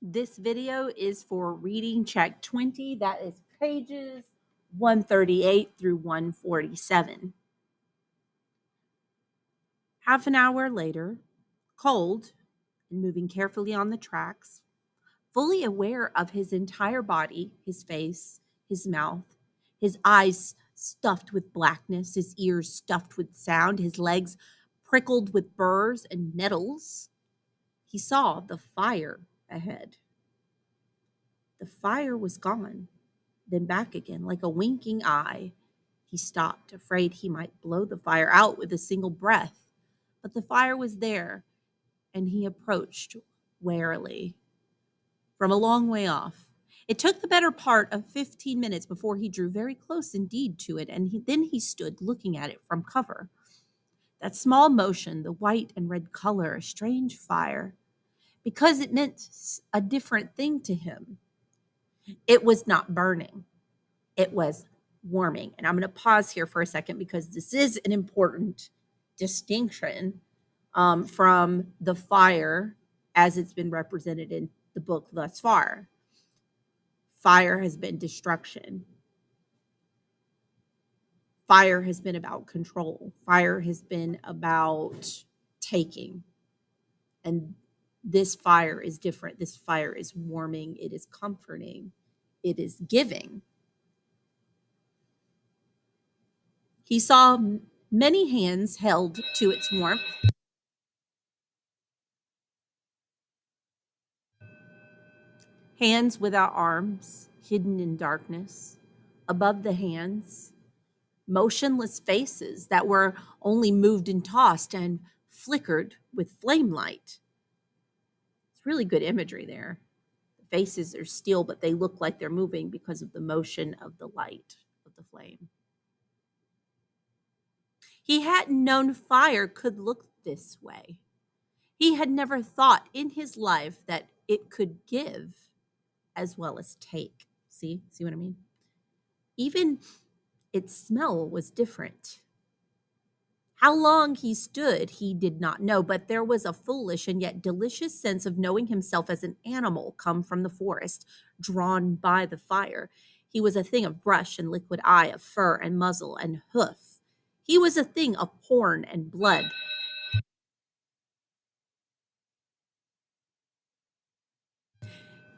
This video is for reading check 20. That is pages 138 through 147. Half an hour later, cold and moving carefully on the tracks, fully aware of his entire body, his face, his mouth, his eyes stuffed with blackness, his ears stuffed with sound, his legs prickled with burrs and nettles, he saw the fire ahead. The fire was gone, then back again, like a winking eye. He stopped, afraid he might blow the fire out with a single breath. But the fire was there, and he approached warily from a long way off. It took the better part of 15 minutes before he drew very close indeed to it, and then he stood looking at it from cover. That small motion, the white and red color, a strange fire, because it meant a different thing to him. It was not burning. It was warming. And I'm going to pause here for a second because this is an important distinction from the fire as it's been represented in the book thus far. Fire has been destruction. Fire has been about control. Fire has been about taking. And this fire is different. This fire is warming. It is comforting. It is giving. He saw many hands held to its warmth. Hands without arms, hidden in darkness. Above the hands, motionless faces that were only moved and tossed and flickered with flame light. It's really good imagery there. The faces are still, but they look like they're moving because of the motion of the light of the flame. He hadn't known fire could look this way. He had never thought in his life that it could give as well as take. See what I mean? Even its smell was different. How long he stood, he did not know, but there was a foolish and yet delicious sense of knowing himself as an animal come from the forest, drawn by the fire. He was a thing of brush and liquid eye, of fur and muzzle and hoof. He was a thing of horn and blood.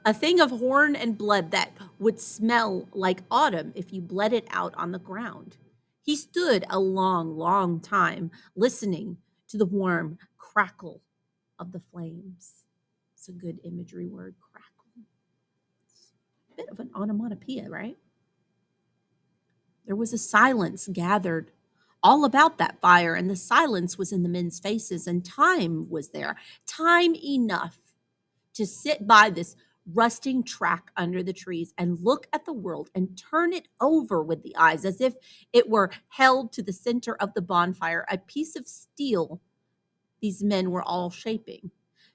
A thing of horn and blood that would smell like autumn if you bled it out on the ground. He stood a long, long time listening to the warm crackle of the flames. It's a good imagery word, crackle. It's a bit of an onomatopoeia, right? There was a silence gathered all about that fire, and the silence was in the men's faces, and time was there, time enough to sit by this rusting track under the trees and look at the world and turn it over with the eyes as if it were held to the center of the bonfire, a piece of steel these men were all shaping.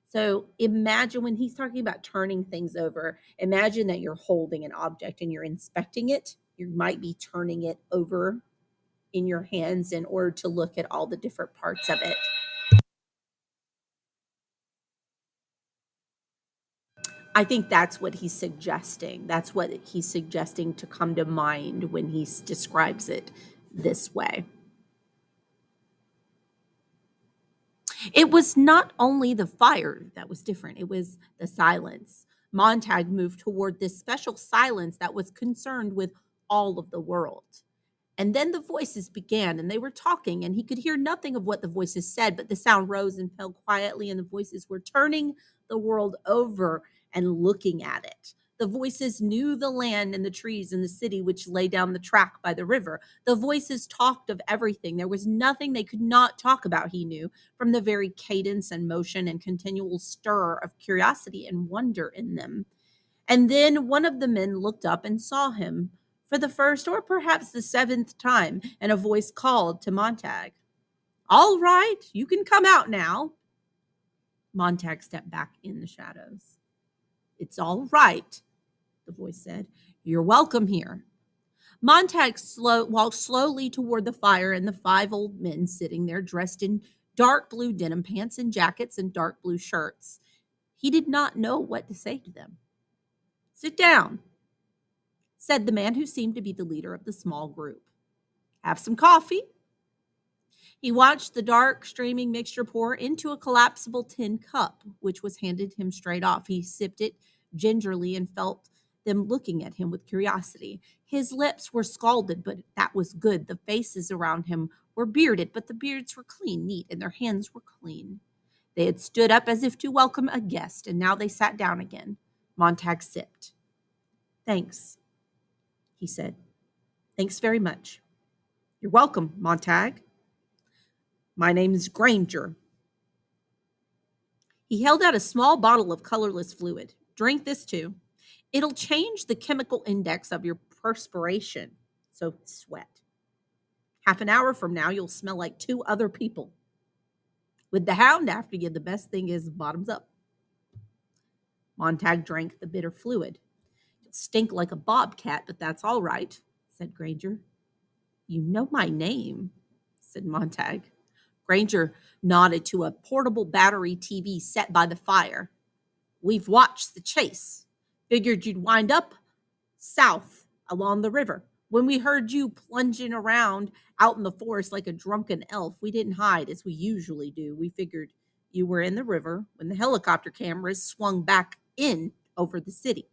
So imagine when he's talking about turning things over, imagine that you're holding an object and you're inspecting it. You might be turning it over in your hands in order to look at all the different parts of it. I think that's what he's suggesting. That's what he's suggesting to come to mind when he describes it this way. It was not only the fire that was different, it was the silence. Montag moved toward this special silence that was concerned with all of the world. And then the voices began, and they were talking, and he could hear nothing of what the voices said, but the sound rose and fell quietly, and the voices were turning the world over and looking at it. The voices knew the land and the trees and the city which lay down the track by the river. The voices talked of everything. There was nothing they could not talk about, he knew, from the very cadence and motion and continual stir of curiosity and wonder in them. And then one of the men looked up and saw him for the first or perhaps the seventh time, and a voice called to Montag, "All right, you can come out now." Montag stepped back in the shadows. "It's all right," the voice said. "You're welcome here." Montag walked slowly toward the fire and the five old men sitting there dressed in dark blue denim pants and jackets and dark blue shirts. He did not know what to say to them. "Sit down," said the man who seemed to be the leader of the small group. "Have some coffee?" He watched the dark, streaming mixture pour into a collapsible tin cup, which was handed him straight off. He sipped it gingerly and felt them looking at him with curiosity. His lips were scalded, but that was good. The faces around him were bearded, but the beards were clean, neat, and their hands were clean. They had stood up as if to welcome a guest, and now they sat down again. Montag sipped. "Thanks," he said. "Thanks very much." "You're welcome, Montag. My name's Granger." He held out a small bottle of colorless fluid. "Drink this too. It'll change the chemical index of your perspiration, so sweat. Half an hour from now, you'll smell like two other people. With the hound after you, the best thing is bottoms up." Montag drank the bitter fluid. "You'll stink like a bobcat, but that's all right," said Granger. "You know my name," said Montag. Granger nodded to a portable battery TV set by the fire. "We've watched the chase. Figured you'd wind up south along the river. When we heard you plunging around out in the forest like a drunken elf, we didn't hide as we usually do. We figured you were in the river when the helicopter cameras swung back in over the city.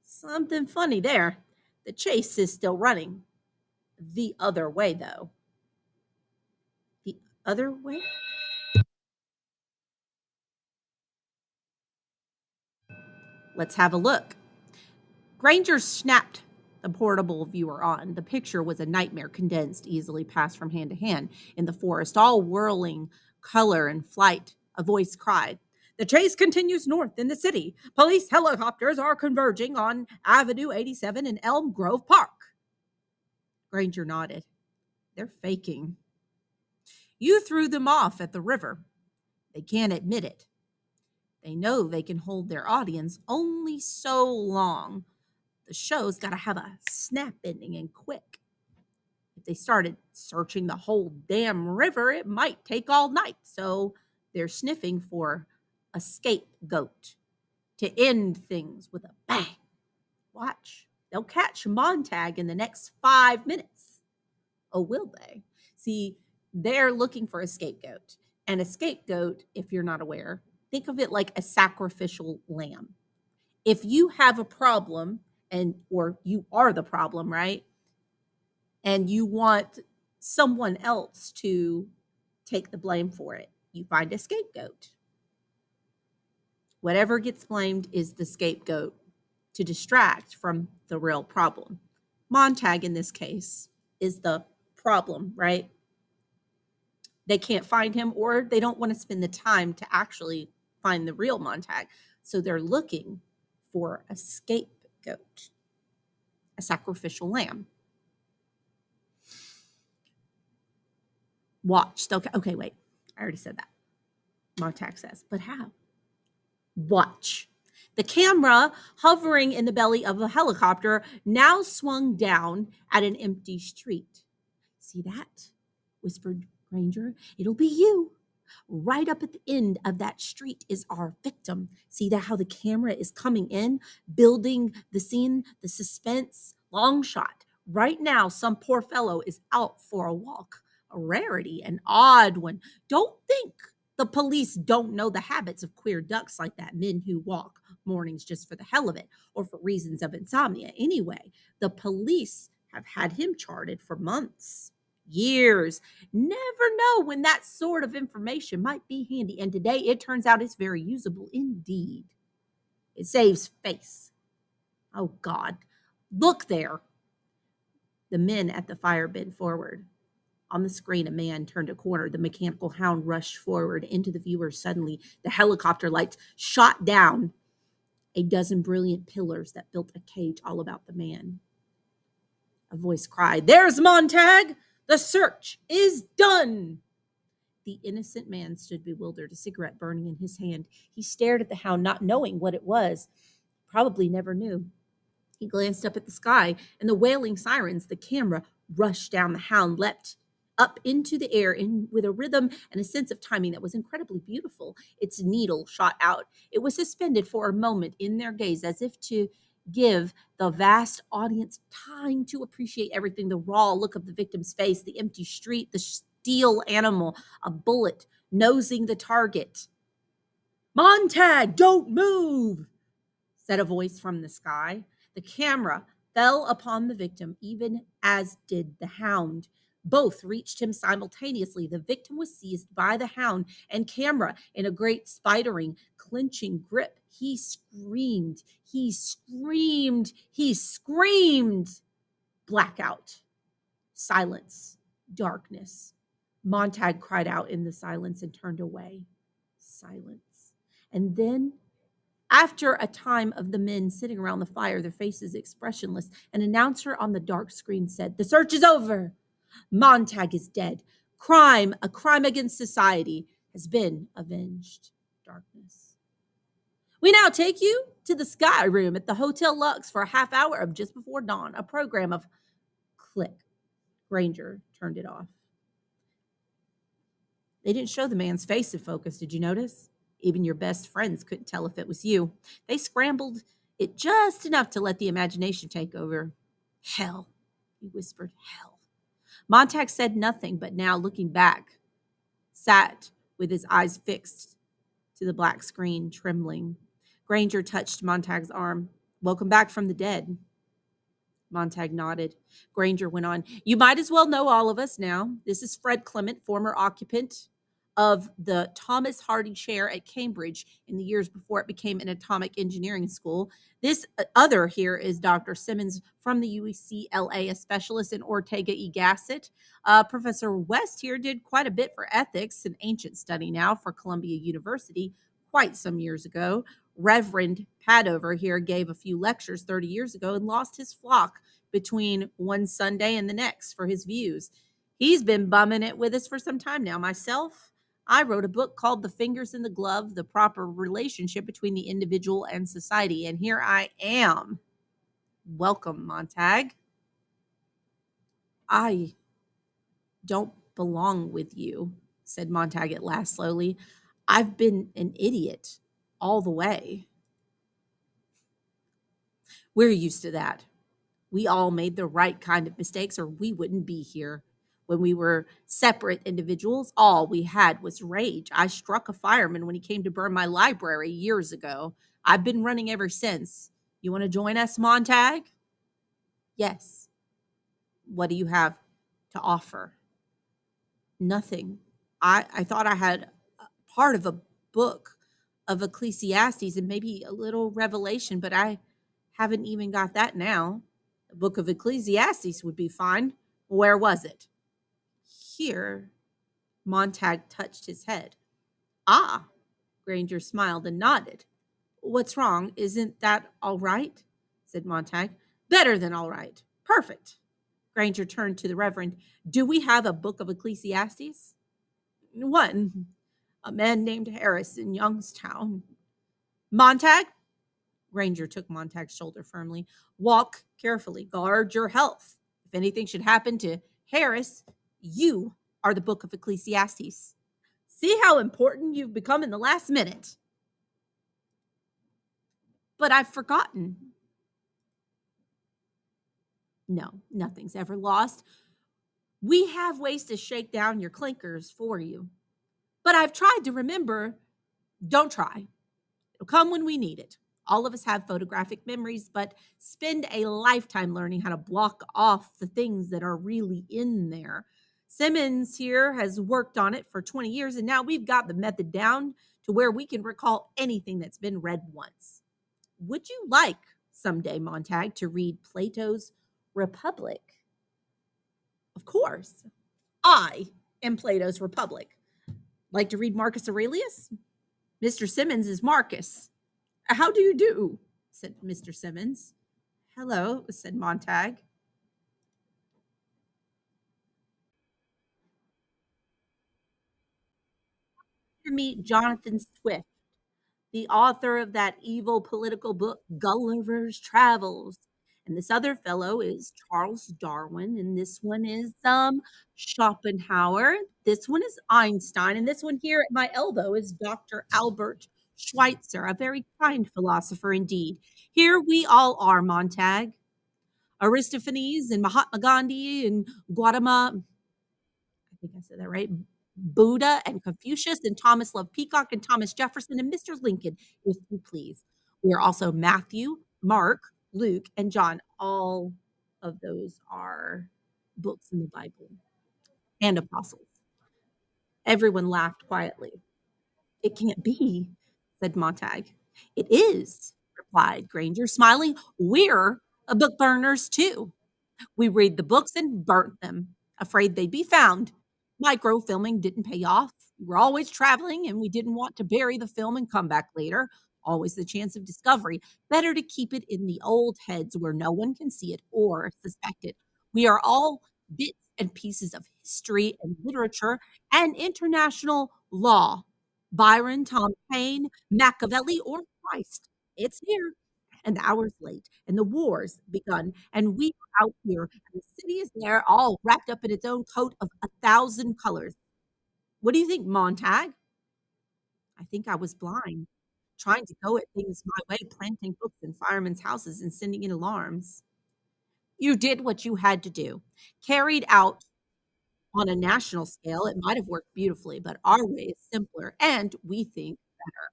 Something funny there. The chase is still running. The other way, though." "The other way?" "Let's have a look." Granger snapped the portable viewer on. The picture was a nightmare, condensed, easily passed from hand to hand in the forest, all whirling color and flight. A voice cried, "The chase continues north in the city. Police helicopters are converging on Avenue 87 in Elm Grove Park." Granger nodded. "They're faking. You threw them off at the river. They can't admit it. They know they can hold their audience only so long. The show's got to have a snap ending and quick. If they started searching the whole damn river, it might take all night. So they're sniffing for a scapegoat to end things with a bang. Watch, they'll catch Montag in the next 5 minutes. Oh, will they? See, they're looking for a scapegoat. And a scapegoat, if you're not aware, think of it like a sacrificial lamb. If you have a problem, or you are the problem, right? And you want someone else to take the blame for it, you find a scapegoat. Whatever gets blamed is the scapegoat to distract from the real problem. Montag, in this case, is the problem, right? They can't find him, or they don't want to spend the time to actually find the real Montag. So they're looking for a scapegoat, a sacrificial lamb. Watch. Okay, wait. I already said that. Montag says, "But how?" Watch. The camera, hovering in the belly of a helicopter, now swung down at an empty street. "See that?" whispered Granger. "It'll be you. Right up at the end of that street is our victim. See that how the camera is coming in, building the scene, the suspense, long shot. Right now, some poor fellow is out for a walk, a rarity, an odd one. Don't think the police don't know the habits of queer ducks like that, men who walk mornings just for the hell of it or for reasons of insomnia. Anyway, the police have had him charted for months, years. Never know when that sort of information might be handy. And today it turns out it's very usable indeed. It saves face. Oh, God. Look there." The men at the fire bent forward. On the screen, a man turned a corner. The mechanical hound rushed forward into the viewer. Suddenly, the helicopter lights shot down a dozen brilliant pillars that built a cage all about the man. A voice cried, "There's Montag! The search is done!" The innocent man stood bewildered, a cigarette burning in his hand. He stared at the hound, not knowing what it was. Probably never knew. He glanced up at the sky and the wailing sirens. The camera rushed down. The hound leapt up into the air in with a rhythm and a sense of timing that was incredibly beautiful. Its needle shot out. It was suspended for a moment in their gaze, as if to give the vast audience time to appreciate everything: the raw look of the victim's face, the empty street, the steel animal, a bullet nosing the target. Montag, don't move, said a voice from the sky. The camera fell upon the victim, even as did the hound. Both reached him simultaneously. The victim was seized by the hound and camera in a great spidering, clenching grip. He screamed, he screamed, he screamed. Blackout, silence, darkness. Montag cried out in the silence and turned away. Silence. And then after a time of the men sitting around the fire, their faces expressionless, an announcer on the dark screen said, "The search is over. Montag is dead. Crime, a crime against society, has been avenged." Darkness. We now take you to the Sky Room at the Hotel Lux for a half hour of Just Before Dawn, a program of click. Granger turned it off. They didn't show the man's face in focus, did you notice? Even your best friends couldn't tell if it was you. They scrambled it just enough to let the imagination take over. Hell, he whispered, hell. Montag said nothing, but now, looking back, sat with his eyes fixed to the black screen, trembling. Granger touched Montag's arm. "Welcome back from the dead." Montag nodded. Granger went on, "You might as well know all of us now. This is Fred Clement, former occupant of the Thomas Hardy Chair at Cambridge in the years before it became an atomic engineering school. This other here is Dr. Simmons from the UCLA, a specialist in Ortega y Gasset. Professor West here did quite a bit for ethics, an ancient study now for Columbia University quite some years ago. Reverend Padover here gave a few lectures 30 years ago and lost his flock between one Sunday and the next for his views. He's been bumming it with us for some time now. Myself, I wrote a book called The Fingers in the Glove: The Proper Relationship Between the Individual and Society. And here I am. Welcome, Montag. "I don't belong with you," said Montag at last slowly. "I've been an idiot all the way." "We're used to that. We all made the right kind of mistakes, or we wouldn't be here. When we were separate individuals, all we had was rage. I struck a fireman when he came to burn my library years ago. I've been running ever since. You want to join us, Montag?" "Yes." "What do you have to offer?" "Nothing. I thought I had part of a book of Ecclesiastes and maybe a little Revelation, but I haven't even got that now. The book of Ecclesiastes would be fine. Where was it?" "Here." Montag touched his head. "Ah." Granger smiled and nodded. "What's wrong? Isn't that all right?" said Montag. "Better than all right. Perfect." Granger turned to the Reverend. "Do we have a book of Ecclesiastes?" "One. A man named Harris in Youngstown." "Montag," Granger took Montag's shoulder firmly, "walk carefully. Guard your health. If anything should happen to Harris, you are the book of Ecclesiastes. See how important you've become in the last minute." "But I've forgotten." "No, nothing's ever lost. We have ways to shake down your clinkers for you. But I've tried to remember." "Don't try. It'll come when we need it. All of us have photographic memories, but spend a lifetime learning how to block off the things that are really in there. Simmons here has worked on it for 20 years, and now we've got the method down to where we can recall anything that's been read once. Would you like someday, Montag, to read Plato's Republic?" "Of course. I am Plato's Republic. Like to read Marcus Aurelius? Mr. Simmons is Marcus." "How do you do?" said Mr. Simmons. "Hello," said Montag. "To meet Jonathan Swift, the author of that evil political book, Gulliver's Travels. And this other fellow is Charles Darwin, and this one is, Schopenhauer. This one is Einstein, and this one here at my elbow is Dr. Albert Schweitzer, a very kind philosopher indeed. Here we all are, Montag. Aristophanes and Mahatma Gandhi and Gautama, I think I said that right, Buddha and Confucius and Thomas Love Peacock and Thomas Jefferson and Mr. Lincoln, if you please. We are also Matthew, Mark, Luke, and John. All of those are books in the Bible and apostles. Everyone laughed quietly. "It can't be," said Montag. "It is," replied Granger, smiling. "We're book burners too. We read the books and burnt them, afraid they'd be found. Microfilming didn't pay off. We were always traveling and we didn't want to bury the film and come back later. Always the chance of discovery. Better to keep it in the old heads where no one can see it or suspect it. We are all bits and pieces of history and literature and international law. Byron, Tom Paine, Machiavelli, or Christ. It's here. And the hour's late, and the war's begun, and we are out here, and the city is there, all wrapped up in its own coat of 1,000 colors. What do you think, Montag? I think I was blind, trying to go at things my way, planting books in firemen's houses and sending in alarms. You did what you had to do. Carried out on a national scale, it might have worked beautifully, but our way is simpler, and we think better.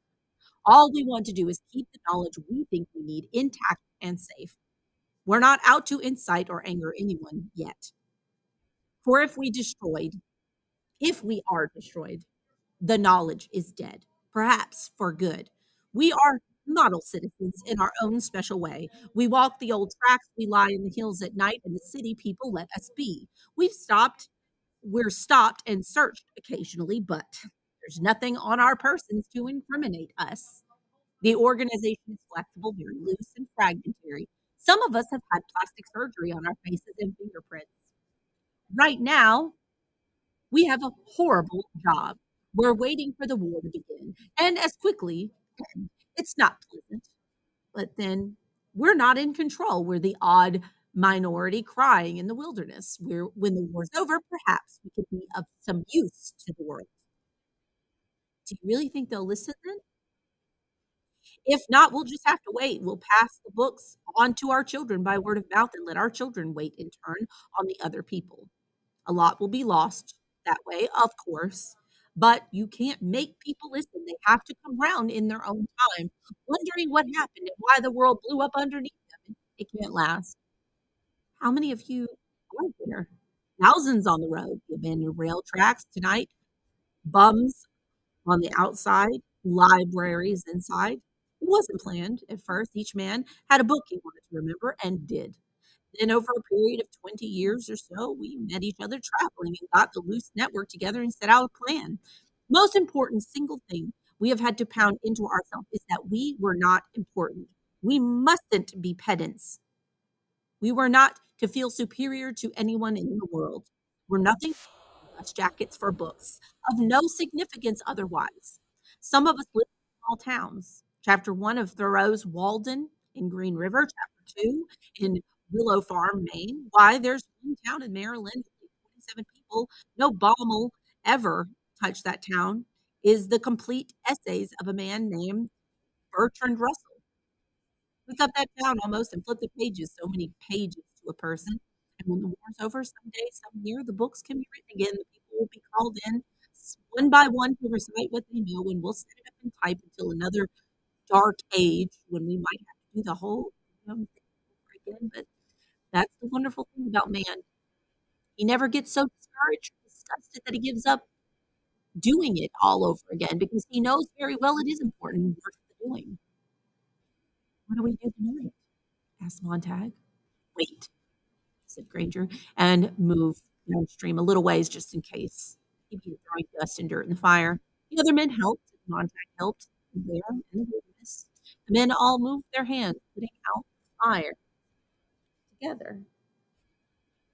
All we want to do is keep the knowledge we think we need intact and safe. We're not out to incite or anger anyone yet. For if we are destroyed, the knowledge is dead, perhaps for good. We are model citizens in our own special way. We walk the old tracks, we lie in the hills at night, and the city people let us be. We're stopped and searched occasionally, but there's nothing on our persons to incriminate us. The organization is flexible, very loose and fragmentary. Some of us have had plastic surgery on our faces and fingerprints. Right now, we have a horrible job. We're waiting for the war to begin, and as quickly end. It's not pleasant, but then we're not in control. We're the odd minority crying in the wilderness. When the war's over, perhaps we could be of some use to the world. Do you really think they'll listen then? If not, we'll just have to wait. We'll pass the books on to our children by word of mouth and let our children wait in turn on the other people. A lot will be lost that way, of course, but you can't make people listen. They have to come round in their own time, wondering what happened and why the world blew up underneath them. It can't last. How many of you are there? Thousands on the road. The abandoned rail tracks tonight, bums on the outside, libraries inside. It wasn't planned at first. Each man had a book he wanted to remember and did. Then, over a period of 20 years or so, we met each other traveling and got the loose network together and set out a plan. Most important single thing we have had to pound into ourselves is that we were not important. We mustn't be pedants. We were not to feel superior to anyone in the world. We're nothing but dust jackets for books, of no significance otherwise. Some of us live in small towns. Chapter 1 of Thoreau's Walden in Green River, Chapter 2 in Willow Farm, Maine. Why, there's one town in Maryland, 27 people. No bomb will ever touch that town, is the complete essays of a man named Bertrand Russell. Look up that town almost and flip the pages, so many pages to a person. And when the war's over, someday, some year, the books can be written again. The people will be called in one by one to recite what they know, and we'll set it up and type until another dark age when we might have to do the whole thing over again. But that's the wonderful thing about man. He never gets so discouraged or disgusted that he gives up doing it all over again because he knows very well it is important and worth the doing. What do we do tonight? Asked Montag. Wait, said Granger, and move downstream a little ways just in case. He'd be throwing dust and dirt in the fire. The other men helped. Montag helped there in the wilderness. The men all moved their hands, putting out the fire together.